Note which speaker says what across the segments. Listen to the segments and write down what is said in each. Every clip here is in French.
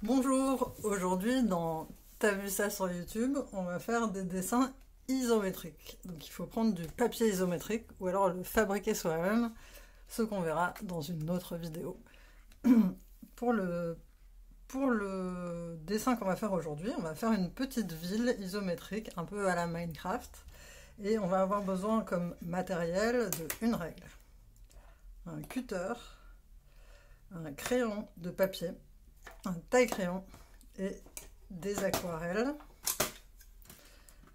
Speaker 1: Bonjour, aujourd'hui dans T'as vu ça sur YouTube, on va faire des dessins isométriques. Donc il faut prendre du papier isométrique ou alors le fabriquer soi-même, ce qu'on verra dans une autre vidéo. Pour le, pour le dessin qu'on va faire aujourd'hui, on va faire une petite ville isométrique, un peu à la Minecraft. Et on va avoir besoin comme matériel d'une règle. Un cutter, un crayon de papier, un taille-crayon et des aquarelles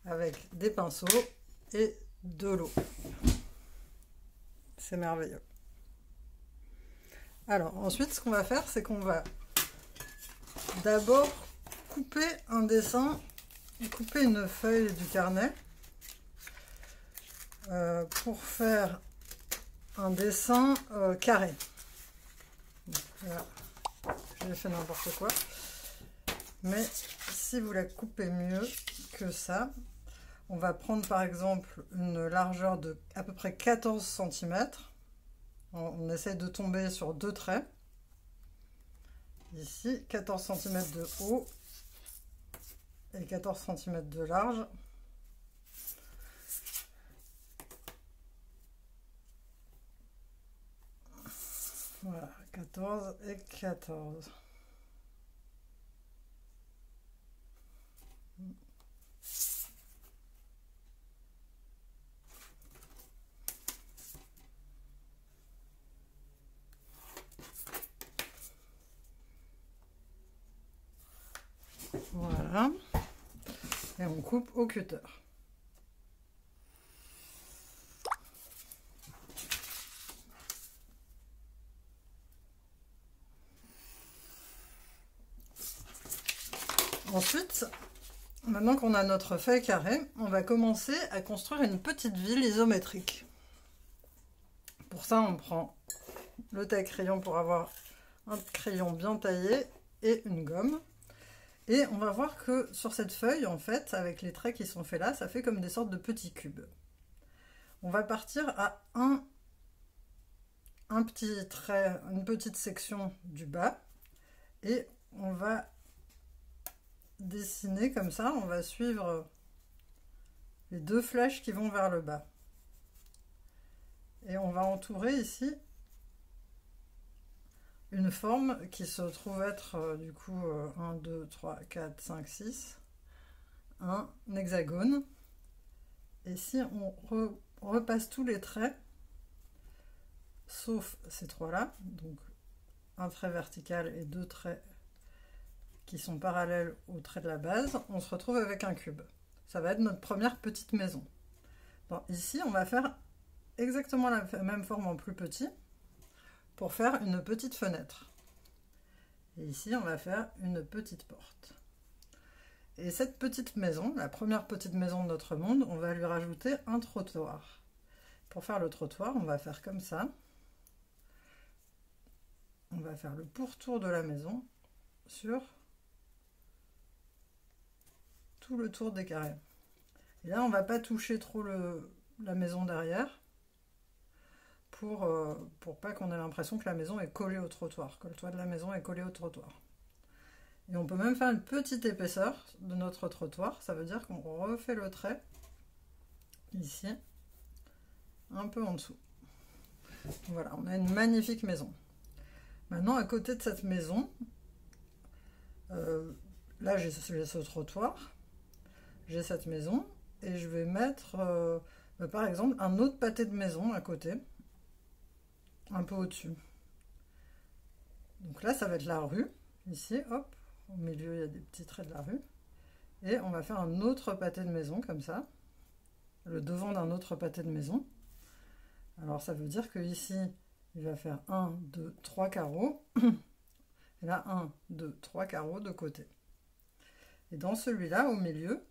Speaker 1: avec des pinceaux et de l'eau. C'est merveilleux. Alors ensuite ce qu'on va faire, c'est qu'on va d'abord couper un dessin, couper une feuille du carnet pour faire un dessin carré. Voilà. J'ai fait n'importe quoi. Mais si vous la coupez mieux que ça, on va prendre par exemple une largeur de à peu près 14 cm. On essaye de tomber sur deux traits. Ici, 14 cm de haut et 14 cm de large. Voilà, 14 et 14. Voilà. Et on coupe au cutter. Ensuite, maintenant qu'on a notre feuille carrée, on va commencer à construire une petite ville isométrique. Pour ça, on prend le taille-crayon pour avoir un crayon bien taillé et une gomme. Et on va voir que sur cette feuille, en fait, avec les traits qui sont faits là, ça fait comme des sortes de petits cubes. On va partir à un petit trait, une petite section du bas, et on va dessiner comme ça, on va suivre les deux flèches qui vont vers le bas. Et on va entourer ici une forme qui se trouve être du coup 1, 2, 3, 4, 5, 6, un hexagone. Et si on repasse tous les traits, sauf ces trois-là, donc un trait vertical et deux traits qui sont parallèles au trait de la base, on se retrouve avec un cube. Ça va être notre première petite maison. Bon, ici, on va faire exactement la même forme en plus petit pour faire une petite fenêtre. Et ici, on va faire une petite porte. Et cette petite maison, la première petite maison de notre monde, on va lui rajouter un trottoir. Pour faire le trottoir, on va faire comme ça. On va faire le pourtour de la maison sur tout le tour des carrés. Et là, on ne va pas toucher trop la maison derrière pour pas qu'on ait l'impression que la maison est collée au trottoir, que le toit de la maison est collé au trottoir. Et on peut même faire une petite épaisseur de notre trottoir, ça veut dire qu'on refait le trait ici, un peu en dessous. Voilà, on a une magnifique maison. Maintenant, à côté de cette maison, là j'ai ce trottoir, j'ai cette maison, et je vais mettre par exemple un autre pâté de maison à côté, un peu au-dessus. Donc là, ça va être la rue, ici, hop, au milieu il y a des petits traits de la rue, et on va faire un autre pâté de maison comme ça, le devant d'un autre pâté de maison. Alors ça veut dire que ici, il va faire 1, 2, 3 carreaux, et là 1, 2, 3 carreaux de côté. Et dans celui-là, au milieu,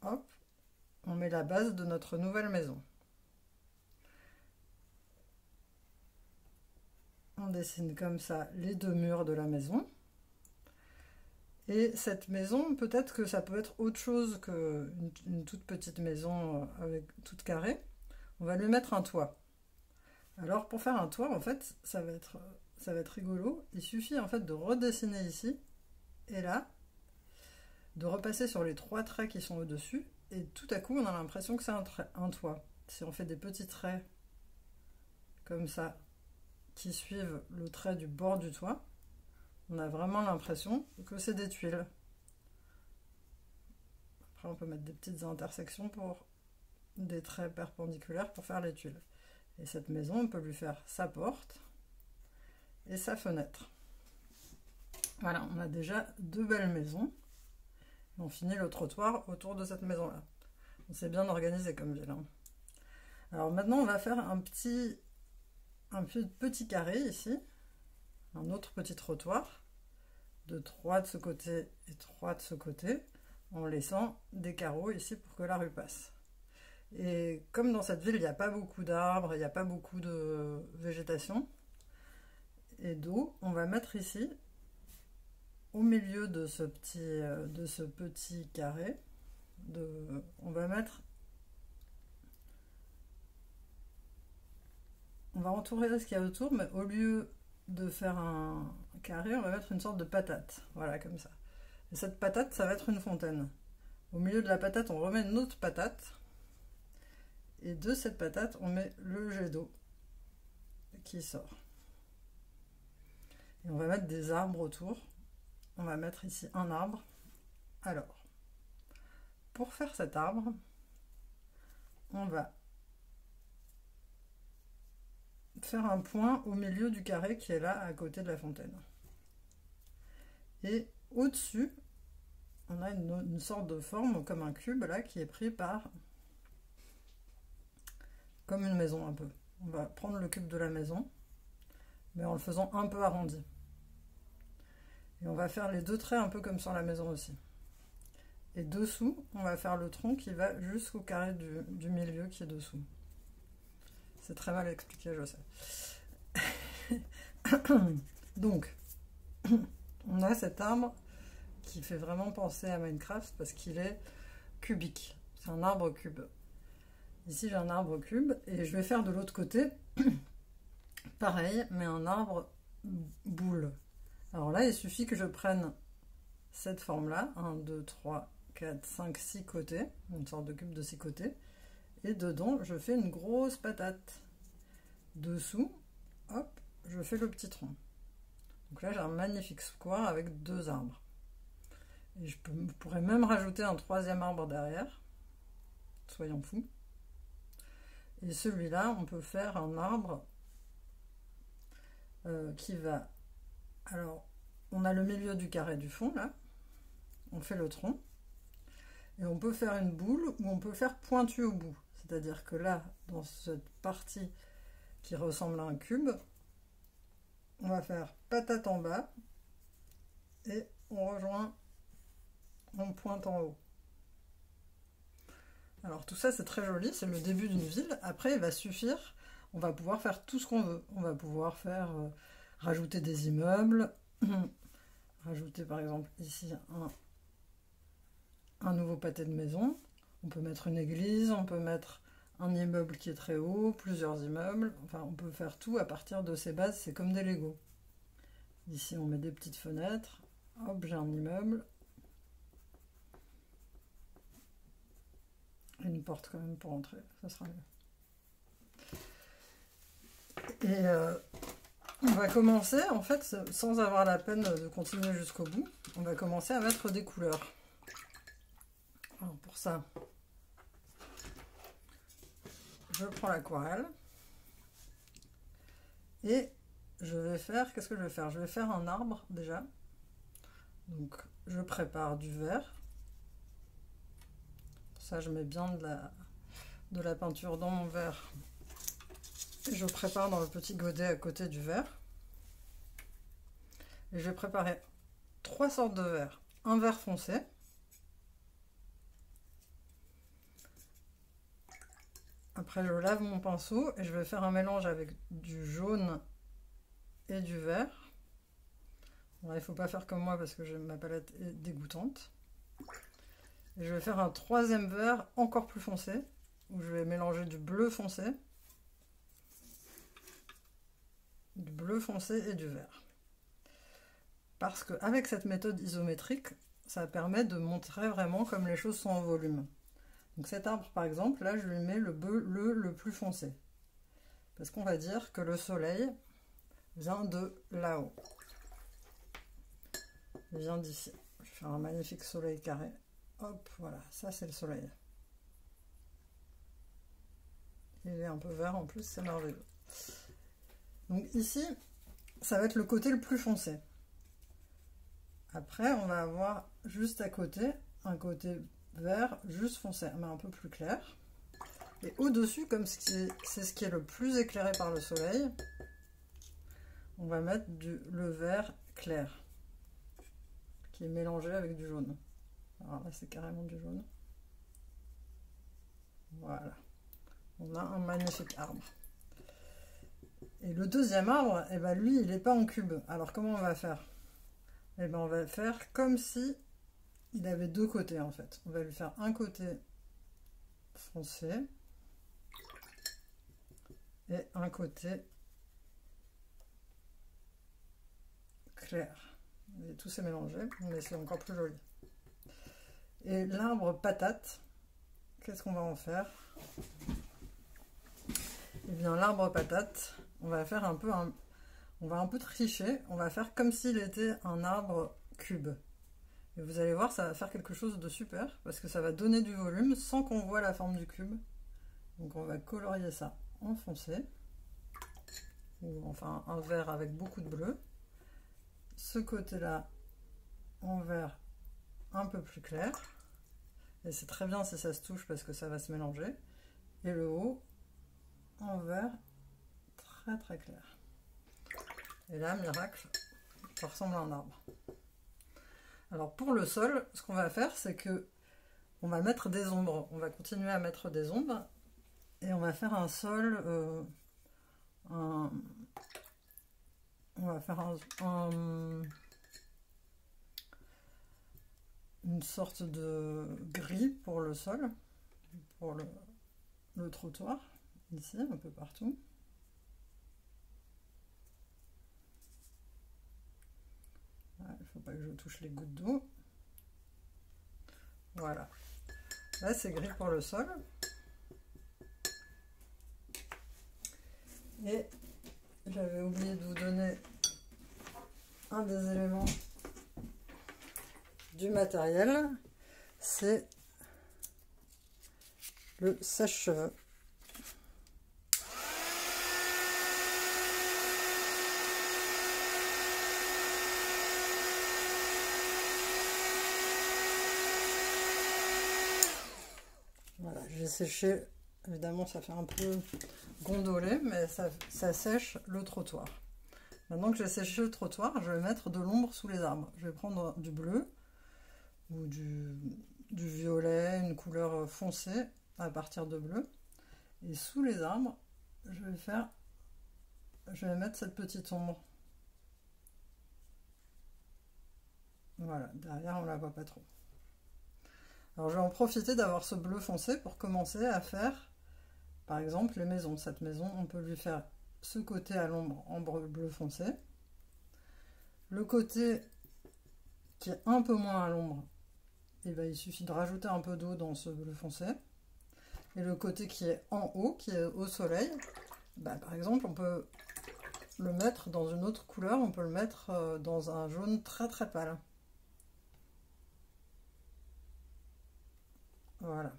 Speaker 1: hop, on met la base de notre nouvelle maison. On dessine comme ça les deux murs de la maison. Et cette maison, peut-être que ça peut être autre chose qu'une toute petite maison avec toute carrée. On va lui mettre un toit. Alors pour faire un toit, en fait, ça va être ça va être rigolo. Il suffit en fait de redessiner ici et là, de repasser sur les 3 traits qui sont au-dessus, et tout à coup on a l'impression que c'est un toit. Si on fait des petits traits comme ça, qui suivent le trait du bord du toit, on a vraiment l'impression que c'est des tuiles. Après on peut mettre des petites intersections pour des traits perpendiculaires pour faire les tuiles. Et cette maison, on peut lui faire sa porte et sa fenêtre. Voilà, on a déjà 2 belles maisons. On finit le trottoir autour de cette maison-là. C'est bien organisé comme ville. Hein. Alors maintenant, on va faire un petit carré ici. Un autre petit trottoir. De 3 de ce côté et 3 de ce côté. En laissant des carreaux ici pour que la rue passe. Et comme dans cette ville, il n'y a pas beaucoup d'arbres, il n'y a pas beaucoup de végétation et d'eau, on va mettre ici, au milieu de ce petit carré, on va entourer ce qu'il y a autour, mais au lieu de faire un carré, on va mettre une sorte de patate, voilà, comme ça. Et cette patate, ça va être une fontaine. Au milieu de la patate, on remet une autre patate. Et de cette patate, on met le jet d'eau qui sort. Et on va mettre des arbres autour. On va mettre ici un arbre. Alors, pour faire cet arbre, on va faire un point au milieu du carré qui est là, à côté de la fontaine. Et au-dessus, on a une sorte de forme, comme un cube, là, qui est pris par... comme une maison un peu. On va prendre le cube de la maison, mais en le faisant un peu arrondi. Et on va faire les 2 traits un peu comme sur la maison aussi. Et dessous, on va faire le tronc qui va jusqu'au carré du milieu qui est dessous. C'est très mal expliqué, je sais. Donc, on a cet arbre qui fait vraiment penser à Minecraft parce qu'il est cubique. C'est un arbre cube. Ici, j'ai un arbre cube et je vais faire de l'autre côté, pareil, mais un arbre boule. Alors là, il suffit que je prenne cette forme-là, 1, 2, 3, 4, 5, 6 côtés, une sorte de cube de 6 côtés, et dedans, je fais une grosse patate. Dessous, hop, je fais le petit tronc. Donc là, j'ai un magnifique square avec 2 arbres. Et je pourrais même rajouter un 3e arbre derrière, soyons fous. Et celui-là, on peut faire un arbre qui va... Alors, on a le milieu du carré du fond, là. On fait le tronc. Et on peut faire une boule ou on peut faire pointu au bout. C'est-à-dire que là, dans cette partie qui ressemble à un cube, on va faire patate en bas et on rejoint, on pointe en haut. Alors tout ça c'est très joli, c'est le début d'une ville. Après il va suffire, on va pouvoir faire tout ce qu'on veut. On va pouvoir faire rajouter des immeubles, rajouter par exemple ici un nouveau pâté de maison. On peut mettre une église, on peut mettre un immeuble qui est très haut, plusieurs immeubles. Enfin on peut faire tout à partir de ces bases, c'est comme des Lego. Ici on met des petites fenêtres, hop j'ai un immeuble. Une porte quand même pour entrer, ça sera mieux. Et on va commencer, en fait, sans avoir la peine de continuer jusqu'au bout, on va commencer à mettre des couleurs. Alors pour ça, je prends l'aquarelle et je vais faire, qu'est-ce que je vais faire? Je vais faire un arbre déjà. Donc je prépare du vert. Ça, je mets bien de la peinture dans mon verre. Et je prépare dans le petit godet à côté du verre. Et je vais préparer 3 sortes de verre. Un vert foncé. Après, je lave mon pinceau et je vais faire un mélange avec du jaune et du vert. Bon, là, il ne faut pas faire comme moi parce que ma palette est dégoûtante. Et je vais faire un 3e vert encore plus foncé, où je vais mélanger du bleu foncé du bleu foncé et du vert. Parce qu'avec cette méthode isométrique, ça permet de montrer vraiment comme les choses sont en volume. Donc cet arbre par exemple, là je lui mets le bleu le plus foncé. Parce qu'on va dire que le soleil vient de là-haut. Il vient d'ici. Je vais faire un magnifique soleil carré. Hop, voilà, ça c'est le soleil. Il est un peu vert en plus, c'est merveilleux. Donc ici, ça va être le côté le plus foncé. Après, on va avoir juste à côté un côté vert juste foncé, mais un peu plus clair. Et au-dessus, comme c'est ce qui est le plus éclairé par le soleil, on va mettre le vert clair, qui est mélangé avec du jaune. Alors là, c'est carrément du jaune. Voilà. On a un magnifique arbre. Et le deuxième arbre, eh ben lui, il n'est pas en cube. Alors comment on va faire? Eh ben on va faire comme si il avait deux côtés en fait. On va lui faire un côté foncé et un côté clair. Et tout s'est mélangé, mais c'est encore plus joli. Et l'arbre patate, qu'est-ce qu'on va en faire? Eh bien l'arbre patate, on va faire on va un peu tricher, on va faire comme s'il était un arbre cube. Et vous allez voir, ça va faire quelque chose de super, parce que ça va donner du volume sans qu'on voit la forme du cube. Donc on va colorier ça en foncé, ou enfin un vert avec beaucoup de bleu. Ce côté-là en vert un peu plus clair. Et c'est très bien si ça se touche parce que ça va se mélanger. Et le haut en vert très très clair. Et là, miracle, ça ressemble à un arbre. Alors pour le sol, ce qu'on va faire, c'est que on va mettre des ombres. On va continuer à mettre des ombres et on va faire un sol. On va faire une sorte de gris pour le sol, pour le trottoir, ici, un peu partout. Il ne faut pas que je touche les gouttes d'eau. Voilà. Là, c'est gris pour le sol. Et j'avais oublié de vous donner un des éléments du matériel. C'est le sèche-cheveux. Voilà, j'ai séché, évidemment ça fait un peu gondolé, mais ça sèche le trottoir. Maintenant que j'ai séché le trottoir, je vais mettre de l'ombre sous les arbres. Je vais prendre du bleu ou du violet, une couleur foncée à partir de bleu. Et sous les arbres, je vais mettre cette petite ombre. Voilà, derrière on la voit pas trop. Alors je vais en profiter d'avoir ce bleu foncé pour commencer à faire, par exemple, les maisons. Cette maison, on peut lui faire ce côté à l'ombre en bleu foncé. Le côté qui est un peu moins à l'ombre, eh ben, il suffit de rajouter un peu d'eau dans ce bleu foncé. Et le côté qui est en haut, qui est au soleil, bah, par exemple, on peut le mettre dans une autre couleur, on peut le mettre dans un jaune très très pâle. Voilà.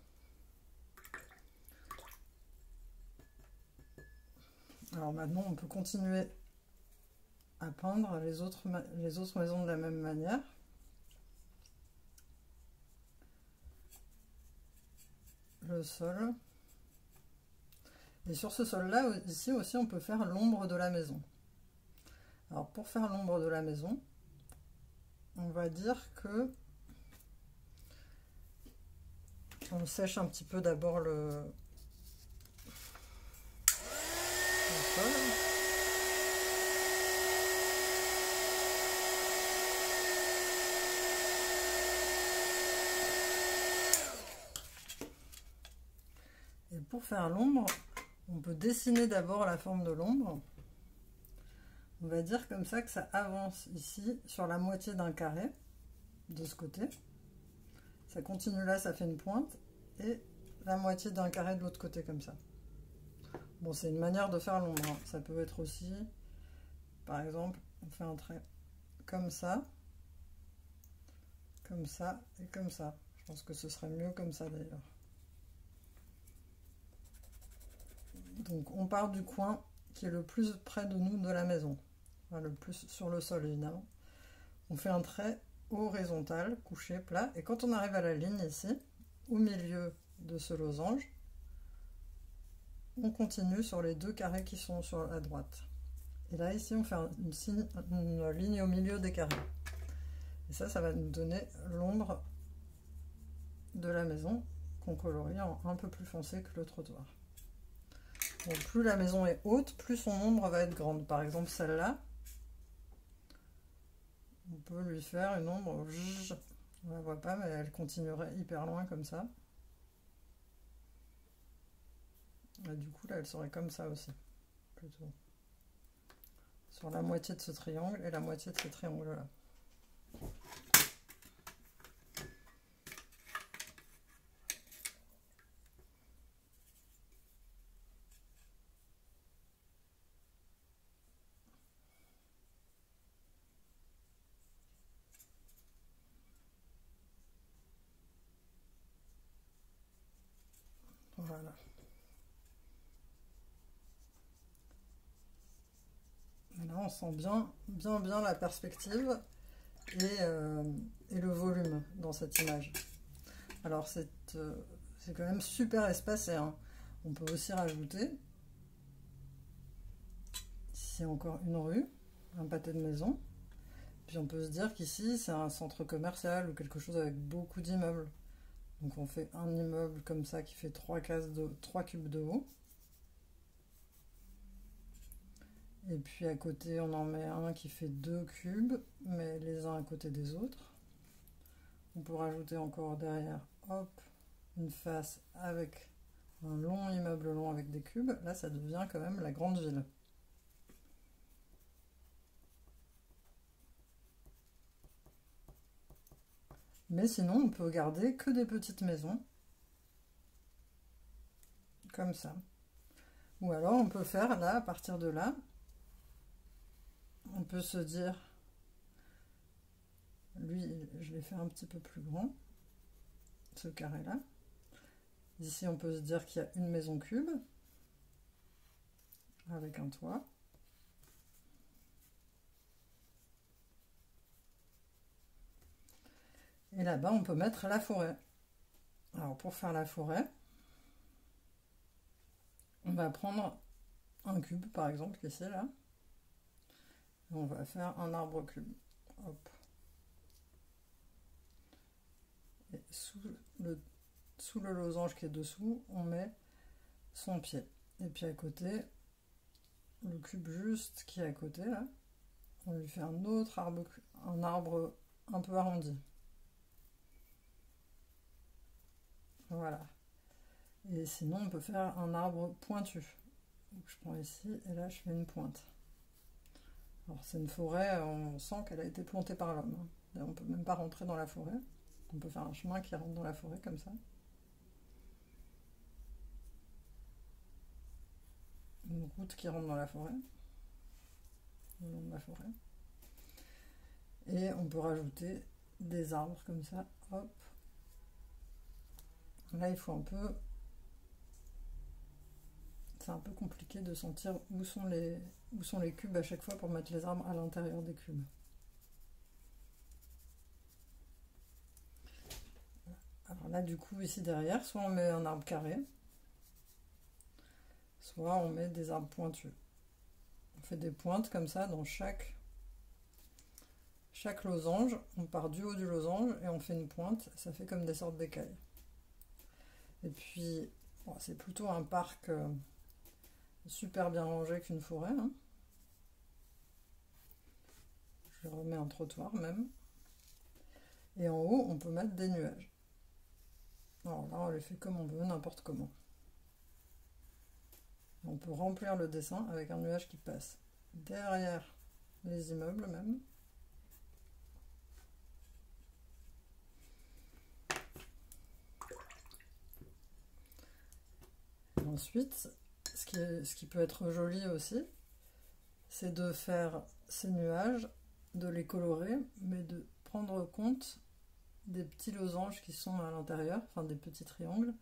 Speaker 1: Alors maintenant, on peut continuer à peindre les autres maisons de la même manière. Le sol. Et sur ce sol-là, ici aussi, on peut faire l'ombre de la maison. Alors pour faire l'ombre de la maison, on va dire que on sèche un petit peu d'abord le sol. Et pour faire l'ombre, on peut dessiner d'abord la forme de l'ombre. On va dire comme ça que ça avance ici sur la moitié d'un carré de ce côté. Ça continue là, ça fait une pointe et la moitié d'un carré de l'autre côté comme ça. Bon, c'est une manière de faire l'ombre, hein. Ça peut être aussi, par exemple, on fait un trait comme ça et comme ça. Je pense que ce serait mieux comme ça d'ailleurs. Donc on part du coin qui est le plus près de nous de la maison, enfin, le plus sur le sol évidemment. On fait un trait horizontal, couché, plat, et quand on arrive à la ligne ici, au milieu de ce losange, on continue sur les deux carrés qui sont sur la droite. Et là ici on fait une ligne au milieu des carrés. Et ça va nous donner l'ombre de la maison qu'on colorie en un peu plus foncé que le trottoir. Donc plus la maison est haute, plus son ombre va être grande. Par exemple celle-là, on peut lui faire une ombre, on la voit pas mais elle continuerait hyper loin comme ça. Et du coup là elle serait comme ça aussi, plutôt. Sur la moitié de ce triangle et la moitié de ce triangle là. Voilà. Et là, on sent bien la perspective et le volume dans cette image. Alors, c'est quand même super espacé, hein. On peut aussi rajouter, ici encore une rue, un pâté de maison. Puis on peut se dire qu'ici, c'est un centre commercial ou quelque chose avec beaucoup d'immeubles. Donc on fait un immeuble comme ça qui fait 3 cubes de haut. Et puis à côté, on en met un qui fait 2 cubes, mais les uns à côté des autres. On peut rajouter encore derrière, hop, une face avec un long immeuble long avec des cubes. Là, ça devient quand même la grande ville. Mais sinon, on peut garder que des petites maisons, comme ça. Ou alors, on peut faire là, à partir de là, on peut se dire, lui, je l'ai fait un petit peu plus grand, ce carré-là. Ici, on peut se dire qu'il y a une maison cube, avec un toit. Et là-bas, on peut mettre la forêt. Alors, pour faire la forêt, on va prendre un cube, par exemple, ici, là. Et on va faire un arbre cube. Hop. Et sous le losange qui est dessous, on met son pied. Et puis à côté, le cube juste qui est à côté, là, on lui fait un autre arbre, un arbre un peu arrondi. Voilà. Et sinon, on peut faire un arbre pointu. Donc, je prends ici, et là, je fais une pointe. Alors, c'est une forêt, on sent qu'elle a été plantée par l'homme, hein. On ne peut même pas rentrer dans la forêt. On peut faire un chemin qui rentre dans la forêt, comme ça. Une route qui rentre dans la forêt. Le long de la forêt. Et on peut rajouter des arbres, comme ça. Hop. Là, il faut un peu... C'est un peu compliqué de sentir où sont les cubes à chaque fois pour mettre les arbres à l'intérieur des cubes. Alors là, du coup, ici derrière, soit on met un arbre carré, soit on met des arbres pointus. On fait des pointes comme ça dans chaque losange. On part du haut du losange et on fait une pointe. Ça fait comme des sortes d'écailles. Et puis, bon, c'est plutôt un parc super bien rangé qu'une forêt, hein. Je remets un trottoir même. Et en haut, on peut mettre des nuages. Alors là, on les fait comme on veut, n'importe comment. On peut remplir le dessin avec un nuage qui passe derrière les immeubles même. Et ensuite, ce qui peut être joli aussi, c'est de faire ces nuages, de les colorer, mais de prendre compte des petits losanges qui sont à l'intérieur, enfin des petits triangles,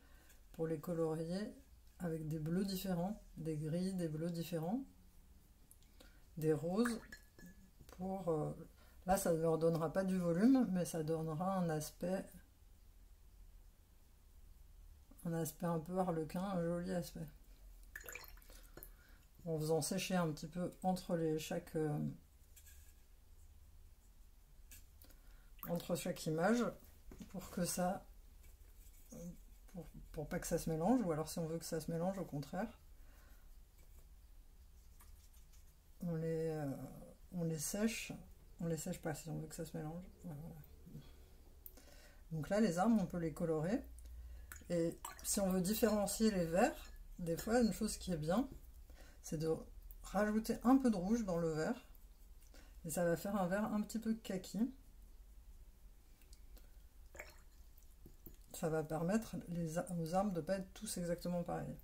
Speaker 1: pour les colorier avec des bleus différents, des gris, des bleus différents, des roses, pour... là, ça ne leur donnera pas du volume, mais ça donnera un aspect un peu harlequin, un joli aspect. En faisant sécher un petit peu entre chaque image, pour que ça... pour pas que ça se mélange, ou alors si on veut que ça se mélange, au contraire, on les sèche pas si on veut que ça se mélange. Voilà. Donc là, les arbres, on peut les colorer. Et si on veut différencier les verts, des fois, une chose qui est bien, c'est de rajouter un peu de rouge dans le vert. Et ça va faire un vert un petit peu kaki. Ça va permettre aux arbres de ne pas être tous exactement pareils.